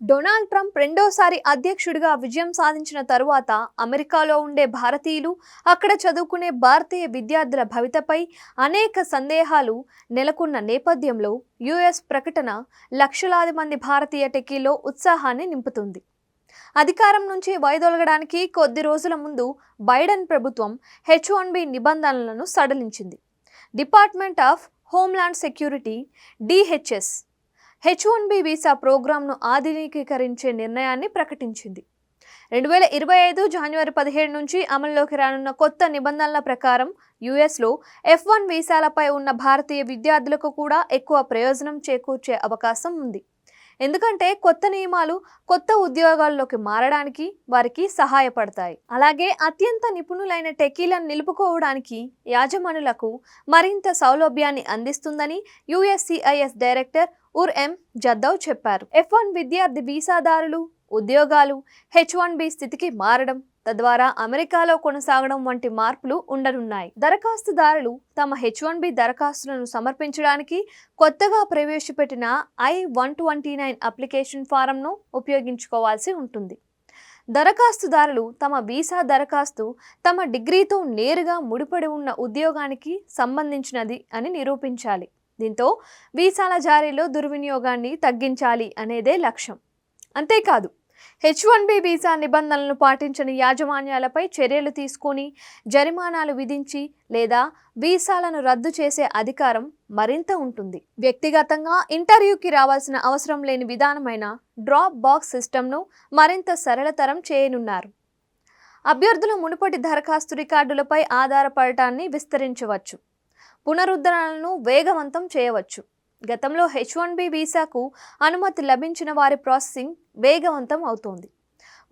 Donald Trump రెండోసారి అధ్యక్షుడిగా విజయం సాధించిన తరువాత అమెరికాలో ఉండే భారతీయులు, అక్కడ చదువుకునే భారతీయ విద్యార్థుల భవితపై అనేక సందేహాలు నెలకొన్న నేపథ్యంలో యుఎస్ ప్రకటన లక్షలాది మంది భారతీయ టెక్కీలో ఉత్సాహాన్ని నింపుతుంది. అధికారం నుంచి వైదొలగడానికి కొద్ది రోజుల ముందు బైడెన్ ప్రభుత్వం H-1B నిబంధనలను సడలించింది. Department of homeland security DHS H-1B visa ప్రోగ్రాంను ఆధునికీకరించే నిర్ణయాన్ని ప్రకటించింది. 2025 జనవరి 17 నుంచి అమల్లోకి రానున్న కొత్త నిబంధనల ప్రకారం యుఎస్లో F-1 వీసాలపై ఉన్న భారతీయ విద్యార్థులకు కూడా ఎక్కువ ప్రయోజనం చేకూర్చే అవకాశం ఉంది. ఎందుకంటే కొత్త నియమాలు కొత్త ఉద్యోగాల్లోకి మారడానికి వారికి సహాయపడతాయి. అలాగే అత్యంత నిపుణులైన టెక్కీలను నిలుపుకోవడానికి యాజమానులకు మరింత సౌలభ్యాన్ని అందిస్తుందని USCIS డైరెక్టర్ ఉర్-ఎం జద్దవ్ చెప్పారు. F-1 విద్యార్థి వీసాదారులు, ఉద్యోగాలు H-1B స్థితికి మారడం, తద్వారా అమెరికాలో కొనసాగడం వంటి మార్పులు ఉండనున్నాయి. దరఖాస్తుదారులు తమ H-1B దరఖాస్తులను సమర్పించడానికి కొత్తగా ప్రవేశపెట్టిన I-129 అప్లికేషన్ ఫారంను ఉపయోగించుకోవాల్సి ఉంటుంది. దరఖాస్తుదారులు తమ వీసా దరఖాస్తు తమ డిగ్రీతో నేరుగా ముడిపడి ఉన్న ఉద్యోగానికి సంబంధించినది అని నిరూపించాలి. దీంతో వీసాల జారీలో దుర్వినియోగాన్ని తగ్గించాలి అనేదే లక్ష్యం. అంతేకాదు, H-1B వీసా నిబంధనలను పాటించని యాజమాన్యాలపై చర్యలు తీసుకొని జరిమానాలు విధించి లేదా వీసాలను రద్దు చేసే అధికారం మరింత ఉంటుంది. వ్యక్తిగతంగా ఇంటర్వ్యూకి రావాల్సిన అవసరం లేని విధానమైన డ్రాప్ బాక్స్ సిస్టమ్ను మరింత సరళతరం చేయనున్నారు. అభ్యర్థుల మునుపటి దరఖాస్తు రికార్డులపై ఆధారపడటాన్ని విస్తరించవచ్చు. పునరుద్ధరణలను వేగవంతం చేయవచ్చు. గతంలో H-1B వీసాకు అనుమతి లభించిన వారి ప్రాసెసింగ్ వేగవంతం అవుతోంది.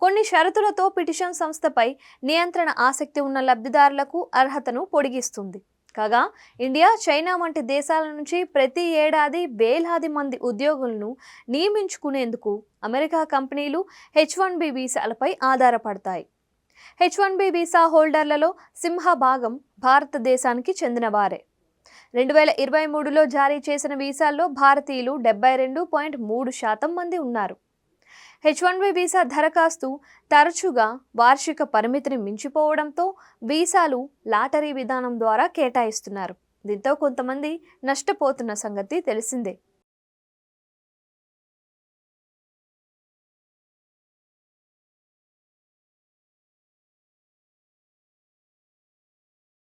కొన్ని షరతులతో పిటిషన్ సంస్థపై నియంత్రణ ఆసక్తి ఉన్న లబ్ధిదారులకు అర్హతను పొడిగిస్తుంది. కాగా ఇండియా, చైనా వంటి దేశాల నుంచి ప్రతి ఏడాది వేలాది మంది ఉద్యోగులను నియమించుకునేందుకు అమెరికా కంపెనీలు H-1B వీసాలపై ఆధారపడతాయి. H-1B వీసా హోల్డర్లలో సింహభాగం భారతదేశానికి చెందినవారే. 2023లో జారీ చేసిన వీసాల్లో భారతీయులు 72.3% మంది ఉన్నారు. H-1B వీసా దరఖాస్తు తరచుగా వార్షిక పరిమితిని మించిపోవడంతో వీసాలు లాటరీ విధానం ద్వారా కేటాయిస్తున్నారు. దీంతో కొంతమంది నష్టపోతున్న సంగతి తెలిసిందే.